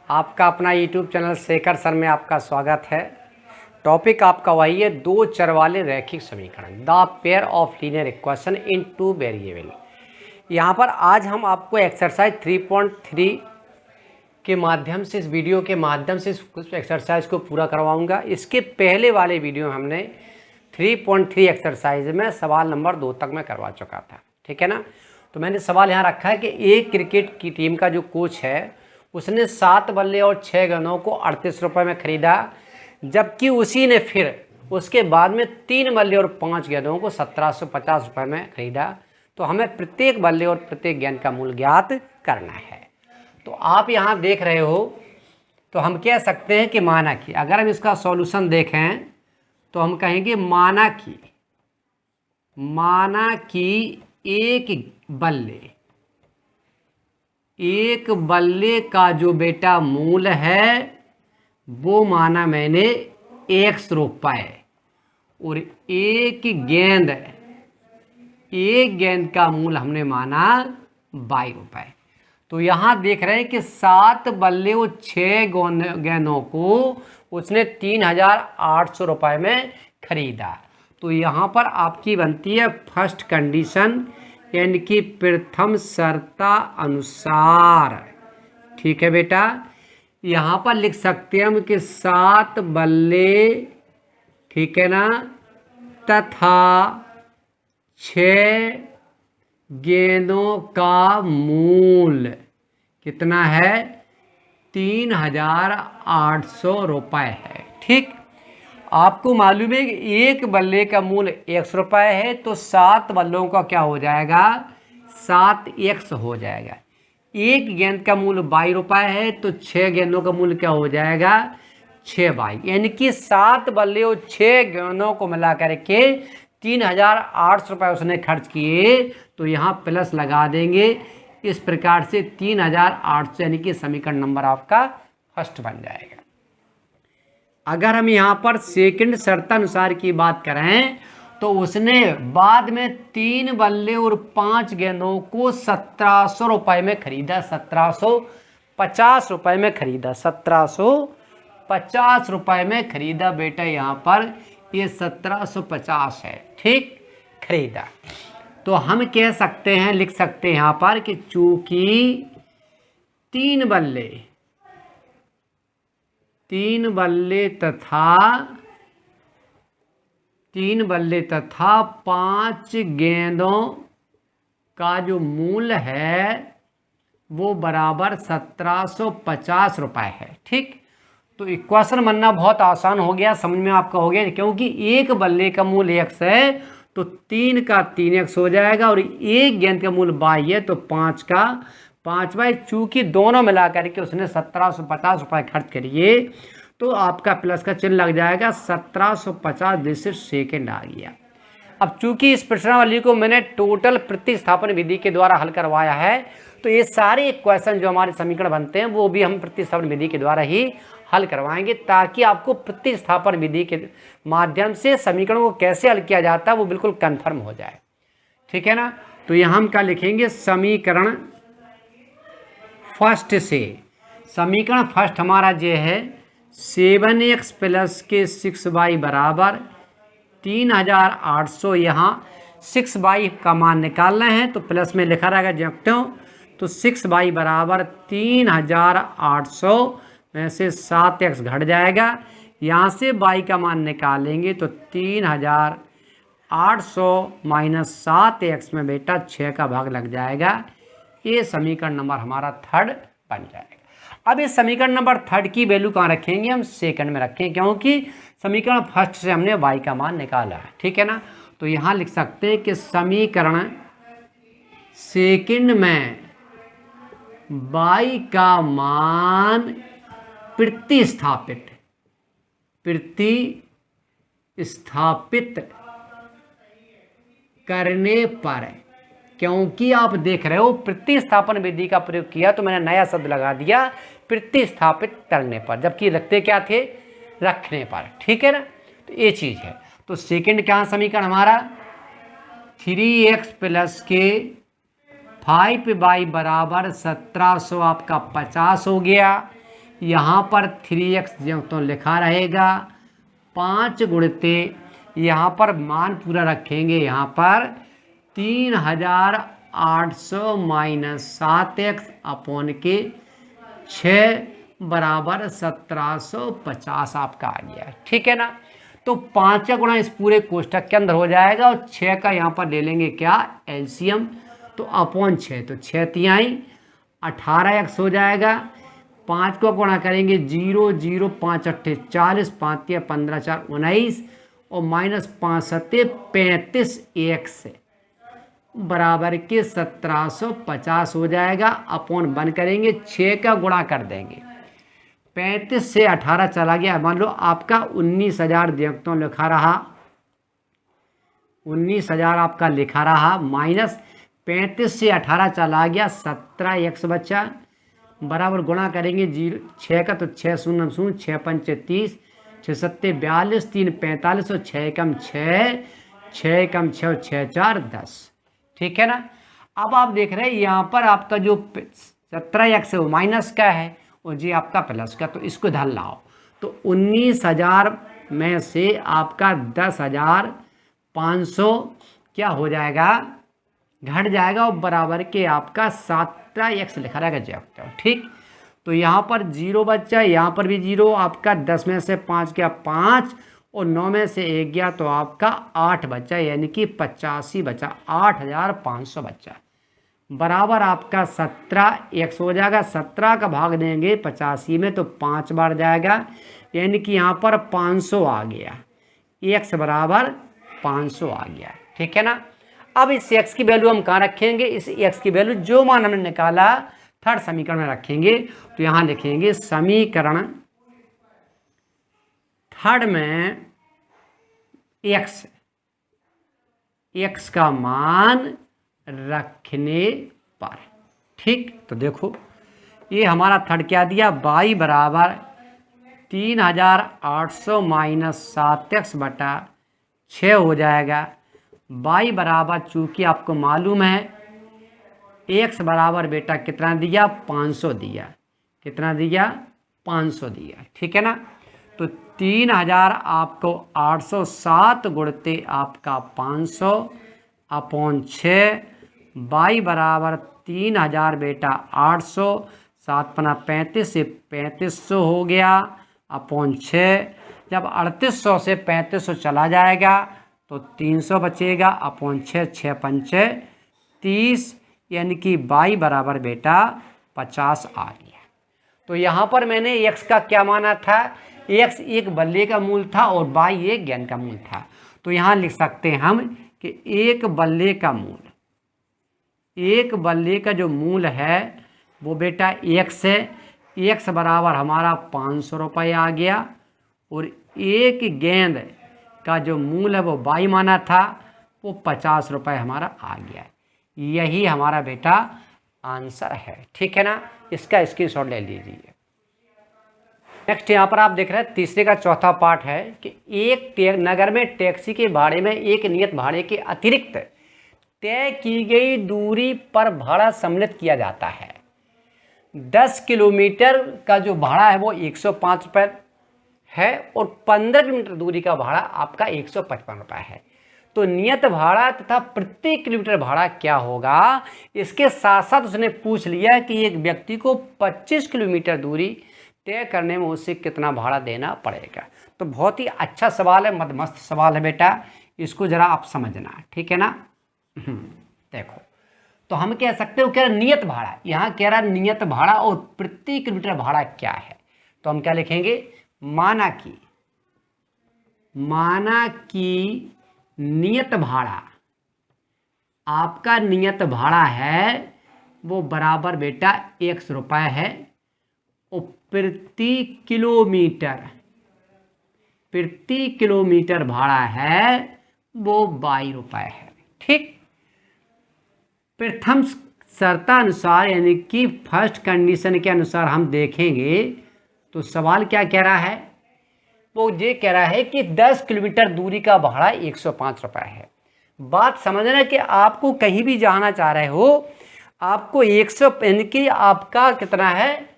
आपका अपना YouTube channel Shekhar sir में आपका स्वागत है। टॉपिक आपका वही है, दो चर वाले रैखिक समीकरण, the pair of linear equation in two variable. यहाँ पर आज हम आपको एक्सरसाइज 3.3 के माध्यम से, इस वीडियो के माध्यम से कुछ एक्सरसाइज को पूरा करवाऊंगा। इसके पहले वाले वीडियो में हमने 3.3 एक्सरसाइज में सवाल नंबर 2 तक मैं करवा चुका था, ठीक है ना। तो मैंने सवाल यहाँ रखा है कि एक क्रिकेट की टीम का जो कोच है उसने 7 बल्ले और 6 गेंदों को 38 रुपये में ख़रीदा, जबकि उसी ने फिर उसके बाद में 3 बल्ले और 5 गेंदों को 1750 रुपये में ख़रीदा। तो हमें प्रत्येक बल्ले और प्रत्येक गेंद का मूल्य ज्ञात करना है। तो आप यहाँ देख रहे हो, तो हम कह सकते हैं कि माना कि, अगर हम इसका सॉल्यूशन देखें तो हम कहेंगे माना कि एक बल्ले का जो बेटा मूल है वो माना मैंने x रुपये, और एक गेंद का मूल हमने माना y रुपये। तो यहाँ देख रहे हैं कि 7 बल्ले और 6 गेंदों को उसने 3800 रुपये में खरीदा। तो यहाँ पर आपकी बनती है फर्स्ट कंडीशन, यानी कि प्रथम शर्ता अनुसार, ठीक है बेटा। यहाँ पर लिख सकते हैं हम कि 7 बल्ले, ठीक है ना, तथा 6 गेंदों का मूल्य कितना है, 3800 रुपये है, ठीक। आपको मालूम है कि एक बल्ले का मूल्य x रुपये है, तो 7 बल्लों का क्या हो जाएगा, 7x हो जाएगा। एक गेंद का मूल्य y रुपये है, तो 6 गेंदों का मूल्य क्या हो जाएगा, 6y। यानी कि 7 बल्ले और 6 गेंदों को मिला करके 3800 रुपये उसने खर्च किए। तो यहाँ प्लस लगा देंगे। इस प्रकार से 3800 यानी कि समीकरण नंबर आपका फर्स्ट बन जाएगा। अगर हम यहाँ पर सेकंड शर्तानुसार की बात करें तो उसने बाद में 3 बल्ले और 5 गेंदों को 1700 रुपये में खरीदा, 1750 रुपये में खरीदा, 1750 रुपये में खरीदा बेटा। यहाँ पर ये 1750 है, ठीक, खरीदा। तो हम कह सकते हैं, लिख सकते हैं यहाँ पर कि चूंकि 3 बल्ले तथा 5 गेंदों का जो मूल्य है वो बराबर 1750 रुपये है, ठीक। तो इक्वेशन बनना बहुत आसान हो गया, समझ में आपका हो गया। क्योंकि एक बल्ले का मूल्य x है तो 3 का 3x हो जाएगा, और एक गेंद का मूल्य y है तो 5 का 5y। चूंकि दोनों मिला करके उसने 1750 रुपये खर्च करिए, तो आपका प्लस का चिन्ह लग जाएगा, 1750 डिजिट सेकेंड आ गया। अब चूंकि इस प्रश्नावली को मैंने टोटल प्रतिस्थापन विधि के द्वारा हल करवाया है, तो ये सारे इक्वेशन जो हमारे समीकरण बनते हैं वो भी हम प्रतिस्थापन विधि के द्वारा ही हल करवाएंगे, ताकि आपको प्रतिस्थापन विधि के माध्यम से समीकरणों को कैसे हल किया जाता है वो बिल्कुल कन्फर्म हो जाए, ठीक है ना। तो यहाँ हम क्या लिखेंगे, समीकरण फर्स्ट से, समीकरण फर्स्ट हमारा जो है 7x प्लस के 6y बराबर 3800। यहाँ 6y का मान निकालना है तो प्लस में लिखा रहेगा, देखते हो। तो 6y बराबर 3800 में से 7x घट जाएगा, यहाँ से y का मान निकालेंगे तो 3800 माइनस 7x में बेटा 6 का भाग लग जाएगा। ये समीकरण नंबर हमारा थर्ड बन जाएगा। अब इस समीकरण नंबर थर्ड की वैल्यू कहाँ रखेंगे, हम सेकंड में रखें, क्योंकि समीकरण फर्स्ट से हमने y का मान निकाला है, ठीक है ना। तो यहाँ लिख सकते हैं कि समीकरण सेकंड में y का मान प्रतिस्थापित करने पर, क्योंकि आप देख रहे हो प्रतिस्थापन विधि का प्रयोग किया तो मैंने नया शब्द लगा दिया प्रतिस्थापित करने पर, जबकि रखते क्या थे, रखने पर, ठीक है ना। तो ये चीज़ है। तो सेकंड क्या समीकरण हमारा 3x प्लस के 5y बराबर 1700 आपका 50 हो गया। यहाँ पर 3x जो तो लिखा रहेगा 5 गुणिते यहाँ पर मान पूरा रखेंगे, यहाँ पर 3800 माइनस 7x अपॉन के 6 बराबर 1750 आपका आ गया। ठीक है ना। तो 5 का गुणा इस पूरे कोष्टक के अंदर हो जाएगा और 6 का यहाँ पर ले लेंगे क्या एलसीएम, तो अपॉन 6, तो 6 तिहाई 18x हो जाएगा। 5 को गुणा करेंगे 0 0 5 अट्ठे 40, 5 तिया 15 4 19 और माइनस 5 सत्ते 35 x बराबर के 1750 हो जाएगा। अपॉन 1 करेंगे 6 का गुणा कर देंगे, 35 से 18 चला गया, मान लो आपका 19,000 देखता हूँ लिखा रहा, 19,000 आपका लिखा रहा, माइनस 35 से 18 चला गया 17x बचा, बराबर गुणा करेंगे 6 का, तो 6 शून्य शून्य 6 पंचे 30, 6 सत्ते 42, 3 45 और 6 कम 6, 6 कम 6 और 6 4 10। ठीक है ना। अब आप देख रहे हैं यहाँ पर आपका जो 17x है वो माइनस का है और जी आपका प्लस का, तो इसको ध्यान लाओ। तो 19,000 में से आपका 10,500 क्या हो जाएगा, घट जाएगा और बराबर के आपका 17x लिखा रहेगा जब। ठीक, तो यहाँ पर 0 बच्चा, यहाँ पर भी 0, आपका 10 में से 5 गया 5 और 9 में से 1 गया तो आपका 8 बच्चा, यानी कि 85 बचा, 8,500 बच्चा, बराबर आपका 17x हो जाएगा। 17 का भाग देंगे 85 में तो 5 बार जाएगा, यानी कि यहाँ पर 500 आ गया, x बराबर 500 आ गया। ठीक है ना। अब इस x की वैल्यू हम कहाँ रखेंगे, इस x की वैल्यू जो मान हमने निकाला थर्ड समीकरण में रखेंगे। तो यहाँ लिखेंगे समीकरण थर्ड में x का मान रखने पर। ठीक, तो देखो ये हमारा थर्ड क्या दिया, y बराबर 3800 माइनस 7x बटा 6 हो जाएगा। y बराबर चूंकि आपको मालूम है x बराबर बेटा कितना दिया, 500 दिया, कितना दिया 500 दिया। ठीक है ना। तो 3000 आपको 807 गुणते आपका 500 अपॉन 6, y बराबर 3000 बेटा 800, 7 पना 35 से 3500 हो गया अपॉन 6। जब 3800 से 3500 चला जाएगा तो 300 बचेगा अपॉन 6, 6 पंचे 30, यानी कि y बराबर बेटा 50 आ गया। तो यहाँ पर मैंने x का क्या माना था, x एक बल्ले का मूल था और y एक गेंद का मूल था। तो यहाँ लिख सकते हैं हम कि एक बल्ले का मूल, एक बल्ले का जो मूल है वो बेटा x है, x बराबर हमारा 500 रुपये आ गया, और एक गेंद का जो मूल है वो y माना था वो 50 रुपये हमारा आ गया। यही हमारा बेटा आंसर है। ठीक है ना। इसका स्क्रीनशॉट ले लीजिए। नेक्स्ट यहाँ पर आप देख रहे हैं तीसरे का चौथा पार्ट है कि एक नगर में टैक्सी के भाड़े में एक नियत भाड़े के अतिरिक्त तय की गई दूरी पर भाड़ा सम्मिलित किया जाता है। 10 किलोमीटर का जो भाड़ा है वो 105 रुपये है और 15 किलोमीटर दूरी का भाड़ा आपका 155 रुपये है। तो नियत भाड़ा तथा प्रति किलोमीटर भाड़ा क्या होगा, इसके साथ साथ उसने पूछ लिया कि एक व्यक्ति को 25 किलोमीटर दूरी तय करने में उससे कितना भाड़ा देना पड़ेगा। तो बहुत ही अच्छा सवाल है, मस्त सवाल है बेटा, इसको ज़रा आप समझना। ठीक है ना। देखो तो हम कह सकते हो क्या नियत भाड़ा, यहाँ कह रहा नियत भाड़ा और प्रति किलोमीटर भाड़ा क्या है। तो हम क्या लिखेंगे, माना कि नियत भाड़ा, आपका नियत भाड़ा है वो बराबर बेटा 100 रुपये है और प्रति किलोमीटर भाड़ा है वो 22 रुपये है। ठीक, प्रथम शर्तानुसार यानी कि फर्स्ट कंडीशन के अनुसार हम देखेंगे तो सवाल क्या कह रहा है, वो ये कह रहा है कि 10 किलोमीटर दूरी का भाड़ा 105 रुपये है। बात समझना कि आपको कहीं भी जाना चाह रहे हो, आपको 100 यानी कि आपका कितना है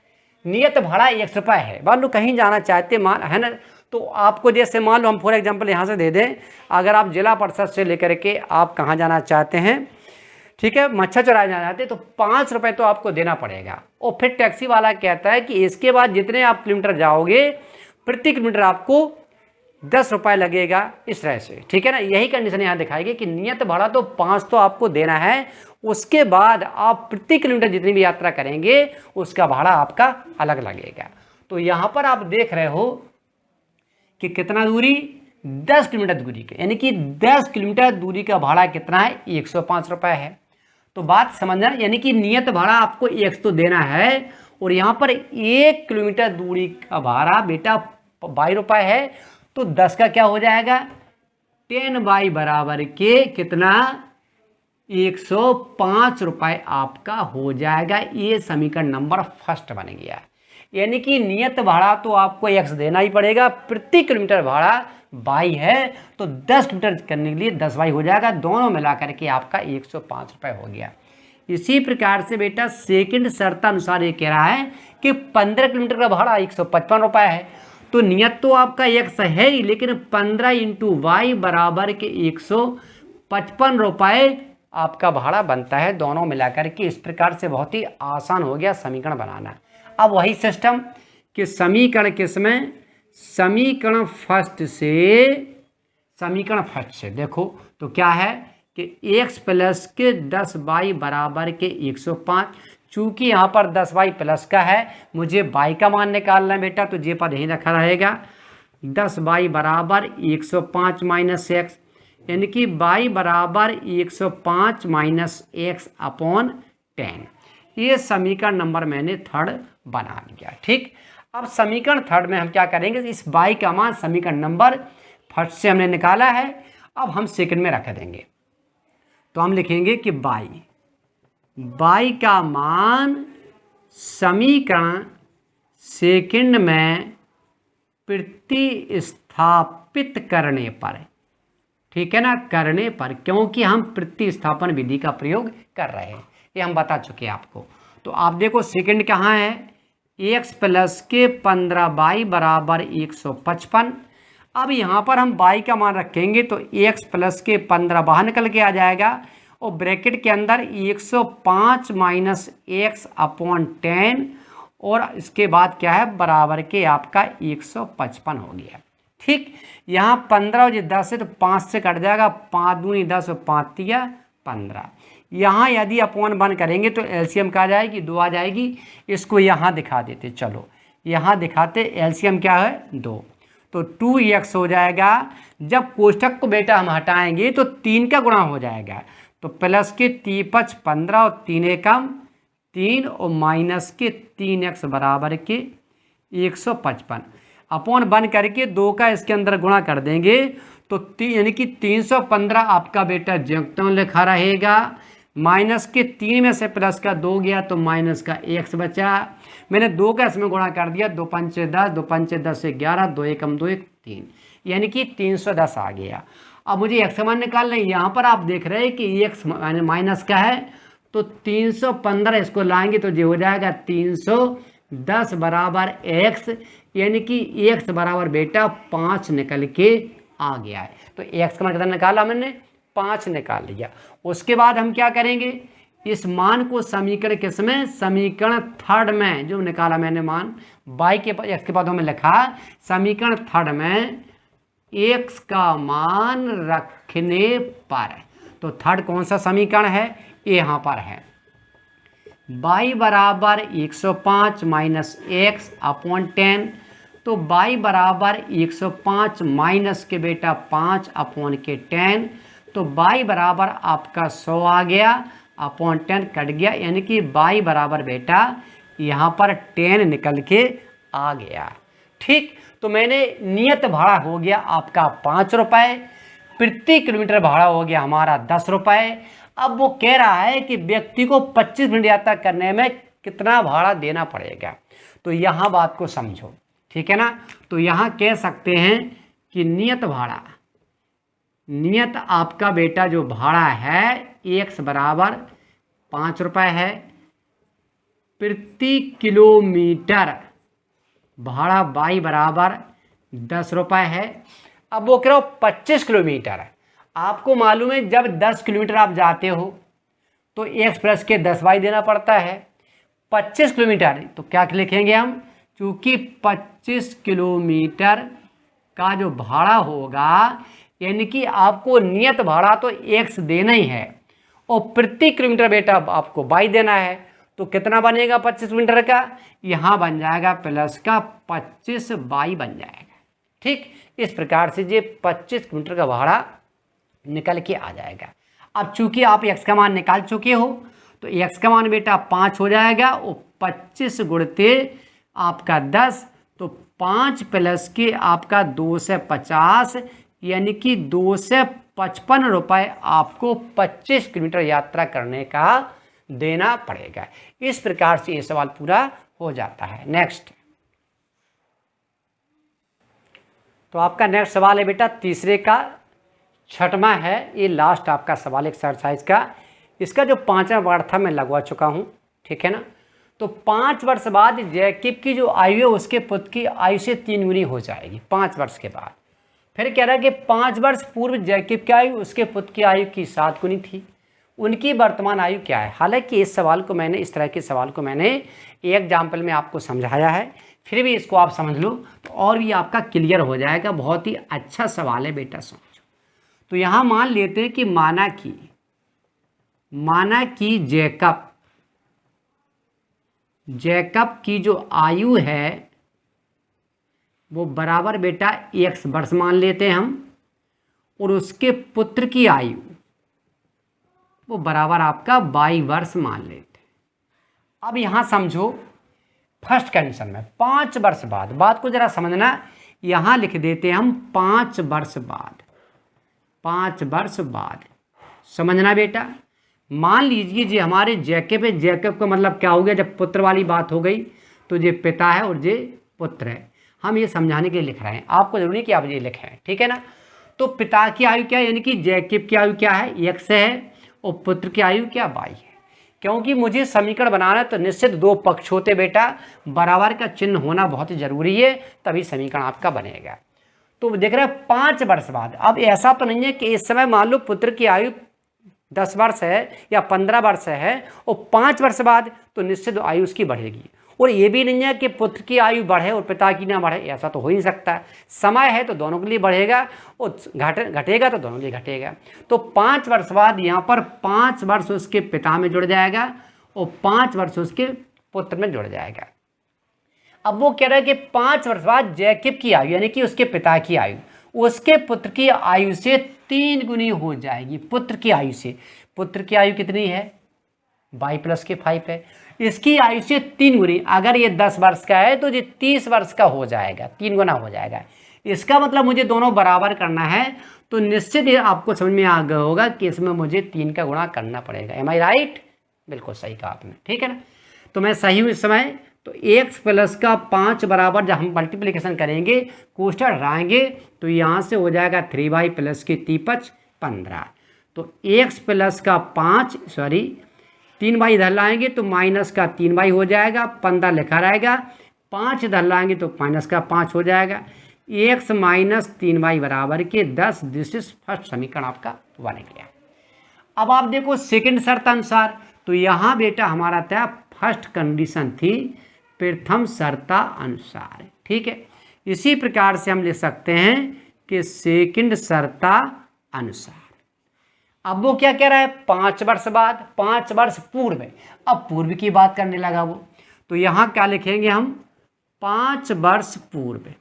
नियत भाड़ा 100 रुपये है, मान लो कहीं जाना चाहते मान है ना, तो आपको जैसे मान लो हम फॉर एग्जांपल यहाँ से दे दें, अगर आप जिला परिषद से लेकर के आप कहाँ जाना चाहते हैं, ठीक है, मच्छर चौराहे जाना चाहते हैं, तो 5 रुपये तो आपको देना पड़ेगा। और फिर टैक्सी वाला कहता है कि इसके बाद जितने आप किलोमीटर जाओगे प्रति किलोमीटर आपको 10 रुपये लगेगा, इस तरह से, ठीक है ना। यही कंडीशन यहाँ दिखाएगी कि नियत भाड़ा तो 5 तो आपको देना है, उसके बाद आप प्रति किलोमीटर जितनी भी यात्रा करेंगे उसका भाड़ा आपका अलग लगेगा। तो यहाँ पर आप देख रहे हो कि कितना दूरी, 10 किलोमीटर दूरी के, यानी कि 10 किलोमीटर दूरी का भाड़ा कितना है, 105 रुपये है। तो बात समझना, यानी कि नियत भाड़ा आपको 100 तो देना है, और यहाँ पर 1 किलोमीटर दूरी का भाड़ा बेटा 22 रुपये है, तो 10 का क्या हो जाएगा, 10 बाई बराबर के कितना, 105 रुपये आपका हो जाएगा। ये समीकरण नंबर फर्स्ट बन गया। यानी कि नियत भाड़ा तो आपको 1 देना ही पड़ेगा, प्रति किलोमीटर भाड़ा 22 है, तो 10 किलोमीटर करने के लिए 10 बाई हो जाएगा, दोनों मिलाकर के आपका 105 रुपये हो गया। इसी प्रकार से बेटा सेकंड शर्तानुसार ये कह रहा है कि 15 किलोमीटर का भाड़ा 155 रुपये है, तो नियत तो आपका 1 है ही, लेकिन 15 इंटू वाई बराबर के 155 रुपये आपका भाड़ा बनता है, दोनों मिलाकर के। इस प्रकार से बहुत ही आसान हो गया समीकरण बनाना। अब वही सिस्टम कि समीकरण किसमें, समीकरण फर्स्ट से देखो तो क्या है कि x प्लस के 10 बाई बराबर के 105, चूंकि यहाँ पर 10 बाई प्लस का है, मुझे बाई का मान निकालना है बेटा, तो ये पद यहीं रखा रहेगा, 10 बाई बराबर 105 माइनस एक्स, यानी कि बाई बराबर 105 माइनस एक्स अपॉन 10। ये समीकरण नंबर मैंने थर्ड बना लिया। ठीक, अब समीकरण थर्ड में हम क्या करेंगे, इस बाई का मान समीकरण नंबर फर्स्ट से हमने निकाला है, अब हम सेकंड में रख देंगे। तो हम लिखेंगे कि बाई का मान समीकरण सेकंड में प्रतिस्थापित करने पर, ठीक है ना, करने पर, क्योंकि हम प्रतिस्थापन विधि का प्रयोग कर रहे हैं, ये हम बता चुके हैं आपको। तो आप देखो सेकंड कहाँ है, x प्लस के 15 बाई बराबर 155। अब यहाँ पर हम बाई का मान रखेंगे तो x प्लस के 15 बाहर निकल के आ जाएगा, और ब्रैकेट के अंदर 105 माइनस एक्स अपॉन 10, और इसके बाद क्या है बराबर के आपका 155 हो गया। ठीक, यहाँ 15 और 10 है तो 5 से कट जाएगा, 5 दूनी 10 और 5 तिया 15। यहाँ यदि अपॉन 1 करेंगे तो एलसीएम क्या आ जाएगी, 2 आ जाएगी। इसको यहाँ दिखा देते, चलो यहाँ दिखाते, एलसीएम क्या है 2, तो 2x हो जाएगा। जब कोष्ठक को बेटा हम हटाएंगे तो 3 का गुणा हो जाएगा, तो प्लस के 3×5 15 और 3 एकम 3 और माइनस के 3x बराबर के 155 अपॉन 1 करके 2 का इसके अंदर गुणा कर देंगे, तो यानी कि 315 आपका बेटा संयुक्तों लिखा रहेगा। माइनस के 3 में से प्लस का 2 गया तो माइनस का x बचा, मैंने 2 का इसमें गुणा कर दिया, 2 पंचे 10, 2 पंचे 10 से 11, 2 एकम 2 1 3, यानी कि 310 आ गया। अब मुझे x मान निकालना है, यहाँ पर आप देख रहे हैं कि x माइनस का है, तो 315 इसको लाएंगे तो ये हो जाएगा 310 बराबर x, यानी कि x बराबर बेटा 5 निकल के आ गया है। तो x का मान कितना निकाला मैंने, 5 निकाल लिया। उसके बाद हम क्या करेंगे, इस मान को समीकरण किसमें, समीकरण थर्ड में जो निकाला मैंने मान बाई के x के पदों में लिखा, समीकरण थर्ड में x का मान रखने पर, तो थर्ड कौन सा समीकरण है, ये यहाँ पर है, बाई बराबर 105 माइनस एक्स अपॉन 10, तो बाई बराबर 105 माइनस के बेटा 5 अपॉन के 10, तो बाई बराबर आपका 100 आ गया, अपॉन 10 कट गया, यानी कि बाई बराबर बेटा यहाँ पर 10 निकल के आ गया। ठीक, तो मैंने नियत भाड़ा हो गया आपका 5 रुपये, प्रति किलोमीटर भाड़ा हो गया हमारा 10 रुपये। अब वो कह रहा है कि व्यक्ति को 25 मिनट यात्रा करने में कितना भाड़ा देना पड़ेगा, तो यहाँ बात को समझो, ठीक है ना। तो यहाँ कह सकते हैं कि नियत भाड़ा, नियत आपका बेटा जो भाड़ा है x बराबर 5 रुपये है, प्रति किलोमीटर भाड़ा बाई बराबर 10 रुपये है। अब वो कह रहा हो 25 किलोमीटर है। आपको मालूम है जब 10 किलोमीटर आप जाते हो तो x प्लस के 10 वाई देना पड़ता है। 25 किलोमीटर तो क्या लिखेंगे हम, चूँकि 25 किलोमीटर का जो भाड़ा होगा, यानी कि आपको नियत भाड़ा तो x देना ही है और प्रति किलोमीटर बेटा आपको बाई देना है। तो कितना बनेगा 25 किलोमीटर का, यहाँ बन जाएगा प्लस का 25 बाई बन जाएगा। ठीक, इस प्रकार से ये 25 किलोमीटर का भाड़ा निकल के आ जाएगा। अब चूंकि आप x का मान निकाल चुके हो तो x का मान बेटा 5 हो जाएगा और 25 गुणते आपका 10, तो 5 प्लस के आपका 2 से 50, यानी कि 2 से 55 रुपये आपको 25 किलोमीटर यात्रा करने का देना पड़ेगा। इस प्रकार से ये सवाल पूरा हो जाता है। नेक्स्ट, तो आपका नेक्स्ट सवाल है बेटा तीसरे का, छठवां है, ये लास्ट आपका सवाल एक्सरसाइज का। इसका जो 5वां वार्ड था मैं लगवा चुका हूँ, ठीक है ना। तो 5 वर्ष बाद जैकब की जो आयु है उसके पुत्र की आयु से 3 गुनी हो जाएगी 5 वर्ष के बाद। फिर कह रहा है कि 5 वर्ष पूर्व जैकब की आयु उसके पुत्र की आयु की 7 गुनी थी, उनकी वर्तमान आयु क्या है। हालांकि इस सवाल को मैंने, इस तरह के सवाल को मैंने एक एग्जाम्पल में आपको समझाया है, फिर भी इसको आप समझ लो तो और भी आपका क्लियर हो जाएगा। बहुत ही अच्छा सवाल है बेटा, समझो। तो यहाँ मान लेते हैं कि माना कि जैकब की जो आयु है वो बराबर बेटा 1 वर्ष मान लेते हैं हम, और उसके पुत्र की आयु वो बराबर आपका 22 वर्ष मान लेते हैं। अब यहाँ समझो फर्स्ट कंडीशन में 5 वर्ष बाद, बात को जरा समझना, यहाँ लिख देते हैं हम 5 वर्ष बाद, 5 वर्ष बाद, समझना बेटा। मान लीजिए जी हमारे जैकब है, जैकब का मतलब क्या हो गया, जब पुत्र वाली बात हो गई तो ये पिता है और ये पुत्र है। हम ये समझाने के लिए लिख रहे हैं, आपको जरूरी कि आप ये लिखें, ठीक है ना। तो पिता की आयु क्या है, यानी कि जैकब की आयु क्या है, 1 है, और पुत्र की आयु क्या 22 है। क्योंकि मुझे समीकरण बनाना है तो निश्चित 2 पक्ष होते बेटा, बराबर का चिन्ह होना बहुत जरूरी है, तभी समीकरण आपका बनेगा। तो देख रहे हैं 5 वर्ष बाद। अब ऐसा तो नहीं है कि इस समय मान लो पुत्र की आयु 10 वर्ष है या 15 वर्ष है और 5 वर्ष बाद तो निश्चित आयु उसकी बढ़ेगी। और ये भी नहीं है कि पुत्र की आयु बढ़े और पिता की ना बढ़े, ऐसा तो हो ही नहीं सकता। समय है तो दोनों के लिए बढ़ेगा और घटेगा तो दोनों के लिए घटेगा। तो 5 वर्ष बाद यहाँ पर 5 वर्ष उसके पिता में जुड़ जाएगा और 5 वर्ष उसके पुत्र में जुड़ जाएगा। अब वो कह रहा है कि 5 वर्ष बाद जैकब की आयु, यानी कि उसके पिता की आयु उसके पुत्र की आयु से 3 गुनी हो जाएगी। पुत्र की आयु से, पुत्र की आयु कितनी है, 22 प्लस के 5 है, इसकी आयु से 3 गुनी। अगर ये 10 वर्ष का है तो ये 30 वर्ष का हो जाएगा, 3 गुना हो जाएगा। इसका मतलब मुझे दोनों बराबर करना है, तो निश्चित ये आपको समझ में आ गया होगा कि इसमें मुझे 3 का गुणा करना पड़ेगा। एम आई राइट, बिल्कुल सही कहा आपने, ठीक है ना। तो मैं सही हूँ इस समय। तो x प्लस का 5 बराबर जब हम मल्टीप्लिकेशन करेंगे, कोष्ठक हटाएंगे, तो यहाँ से हो जाएगा 3y प्लस की 3×5 15। तो x प्लस का 5 3y इधर लाएंगे तो माइनस का 3y हो जाएगा, 15 लिखा रहेगा, 5 इधर लाएंगे तो माइनस का 5 हो जाएगा। x माइनस 3y बराबर के 10। दिस इज फर्स्ट समीकरण आपका बन गया। अब आप देखो सेकंड शर्त अनुसार, तो यहाँ बेटा हमारा था फर्स्ट कंडीशन थी प्रथम शर्ता अनुसार, ठीक है। इसी प्रकार से हम लिख सकते हैं कि सेकंड शर्ता अनुसार। अब वो क्या कह रहा है, 5 वर्ष बाद, 5 वर्ष पूर्व। अब पूर्व की बात करने लगा वो, तो यहाँ क्या लिखेंगे हम, 5 वर्ष पूर्व,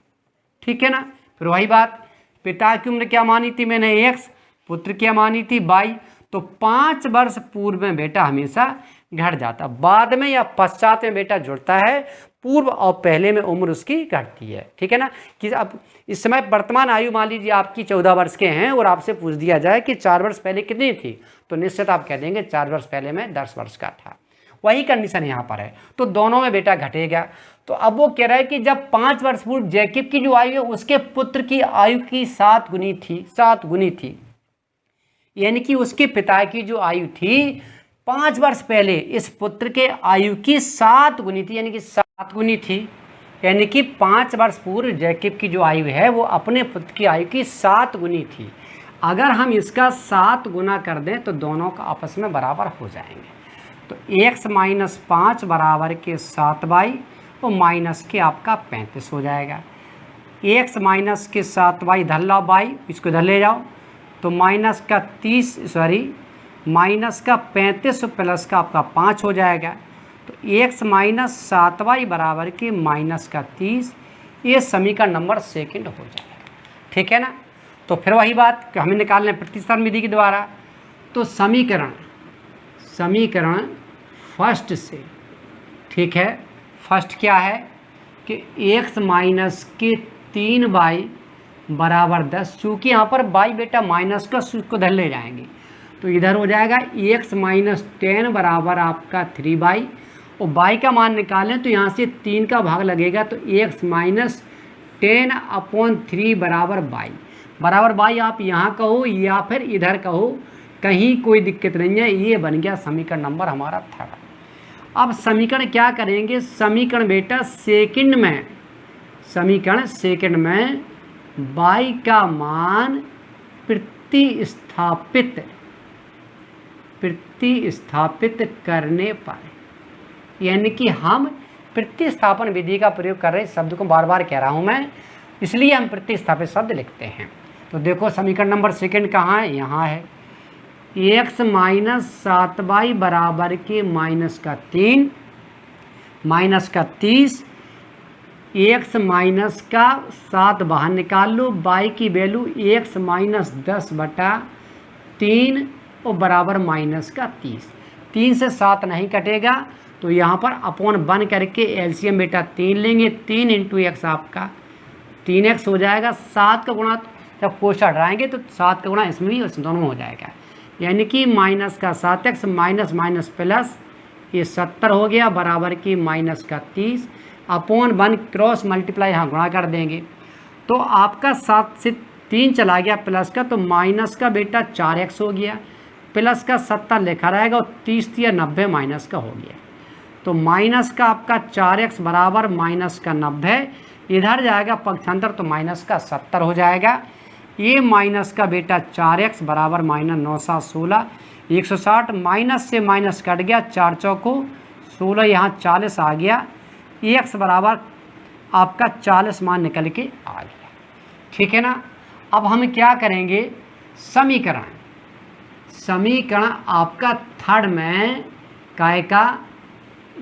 ठीक है ना। फिर वही बात, पिता की उम्र क्या मानी थी मैंने x, पुत्र क्या मानी थी y। तो 5 वर्ष पूर्व में बेटा हमेशा घट जाता, बाद में या पश्चात में बेटा जुड़ता है, पूर्व और पहले में उम्र उसकी घटती है, ठीक है ना। कि अब इस समय वर्तमान आयु मान लीजिए आपकी 14 वर्ष के हैं और आपसे पूछ दिया जाए कि 4 वर्ष पहले कितनी थी, तो निश्चित आप कह देंगे 4 वर्ष पहले मैं 10 वर्ष का था। वही कंडीशन यहाँ पर है, तो दोनों में बेटा घटेगा। तो अब वो कह रहा है कि जब 5 वर्ष पूर्व जैकब की जो आयु है उसके पुत्र की आयु की 7 गुनी थी, 7 गुनी थी, यानी कि उसके पिता की जो आयु थी 5 वर्ष पहले इस पुत्र के आयु की 7 गुनी थी, यानी कि 7 गुनी थी, यानी कि 5 वर्ष पूर्व जैकब की जो आयु है वो अपने पुत्र की आयु की 7 गुनी थी। अगर हम इसका 7 गुना कर दें तो दोनों का आपस में बराबर हो जाएंगे। तो x माइनस 5 बराबर के 7y और माइनस के आपका 35 हो जाएगा। x माइनस के 7y इधर लाओ y, इसको इधर ले जाओ, तो माइनस का 35 प्लस का आपका 5 हो जाएगा। तो x माइनस 7y बराबर के माइनस का 30, ये समीकरण नंबर सेकंड हो जाएगा। ठीक है ना। तो फिर वही बात कि हमें निकालना है प्रतिस्थापन विधि के द्वारा। तो समीकरण फर्स्ट से, ठीक है, फर्स्ट क्या है कि x माइनस के 3y बराबर 10, चूँकि यहाँ पर y बेटा माइनस का उसको धर ले जाएंगे तो इधर हो जाएगा x माइनस 10 बराबर आपका 3y, और y का मान निकालें तो यहाँ से 3 का भाग लगेगा, तो x माइनस 10/3 बराबर y आप यहाँ कहो या फिर इधर कहो, कहीं कोई दिक्कत नहीं है। ये बन गया समीकरण नंबर हमारा थर्ड। अब समीकरण क्या करेंगे, समीकरण बेटा सेकंड में y का मान प्रतिस्थापित करने पर, यानी कि हम प्रतिस्थापन विधि का प्रयोग कर रहे हैं, शब्द को बार बार कह रहा हूं मैं, इसलिए हम प्रतिस्थापित शब्द लिखते हैं। तो देखो समीकरण नंबर सेकंड कहाँ है, यहाँ है। x माइनस 7y बराबर के माइनस का 3 माइनस का 30, x माइनस का 7 बाहर निकाल लो, y की वैल्यू x माइनस 10/3 और बराबर माइनस का 30। 3 से 7 नहीं कटेगा तो यहाँ पर अपॉन 1 करके एलसीएम बेटा 3 लेंगे, 3 इंटू एक्स आपका 3x हो जाएगा। 7 का गुणा जब कोष्ठक हटाएंगे तो 7 का गुणा इसमें भी उस दोनों में हो जाएगा, यानी कि माइनस का 7x माइनस माइनस प्लस ये 70 हो गया बराबर की माइनस का 30 अपॉन 1 क्रॉस मल्टीप्लाई यहाँ गुणा कर देंगे तो आपका 7 से 3 चला गया प्लस का, तो माइनस का बेटा 4x हो गया, प्लस का 70 लिखा रहेगा और 30 या 90 माइनस का हो गया। तो माइनस का आपका 4x बराबर माइनस का 90, इधर जाएगा पक्षांतर तो माइनस का 70 हो जाएगा। ये माइनस का बेटा 4x बराबर माइनस 9 7 16 160, माइनस से माइनस कट गया, 4 चौको 16, यहाँ 40 आ गया, x बराबर आपका 40 मान निकल के आ गया। ठीक है ना। अब हम क्या करेंगे, समीकरण आपका थर्ड में काय का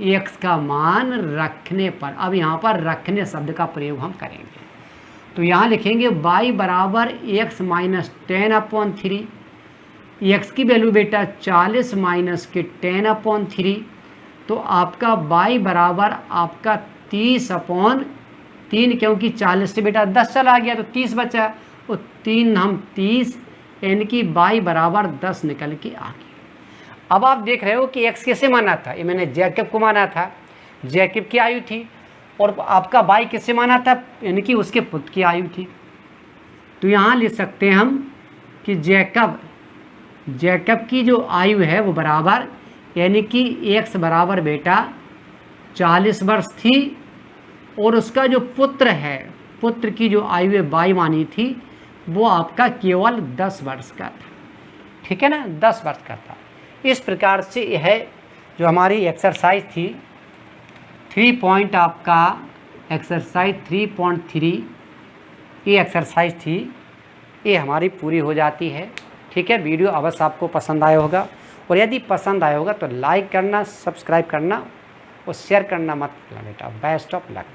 x का मान रखने पर, अब यहाँ पर रखने शब्द का प्रयोग हम करेंगे। तो यहाँ लिखेंगे y बराबर x माइनस 10/3, x की वैल्यू बेटा 40 माइनस के 10/3, तो आपका y बराबर आपका 30/3, क्योंकि 40 से बेटा 10 चला गया तो 30 बचा, और 3 हम 30, यानी कि y बराबर 10 निकल के आ गया। अब आप देख रहे हो कि x कैसे माना था, ये मैंने जैकब को माना था, जैकब की आयु थी, और आपका y किससे माना था, यानी कि उसके पुत्र की आयु थी। तो यहाँ लिख सकते हैं हम कि जैकब की जो आयु है वो बराबर, यानी कि x बराबर बेटा 40 वर्ष थी, और उसका जो पुत्र है, पुत्र की जो आयु है y मानी थी, वो आपका केवल 10 वर्ष का था। ठीक है ना, 10 वर्ष का था। इस प्रकार से यह जो हमारी एक्सरसाइज थी 3 आपका एक्सरसाइज 3.3, ये एक्सरसाइज थी, ये हमारी पूरी हो जाती है। ठीक है, वीडियो अवश्य आपको पसंद आया होगा, और यदि पसंद आया होगा तो लाइक करना, सब्सक्राइब करना और शेयर करना मत भूलना बेटा। Best of luck.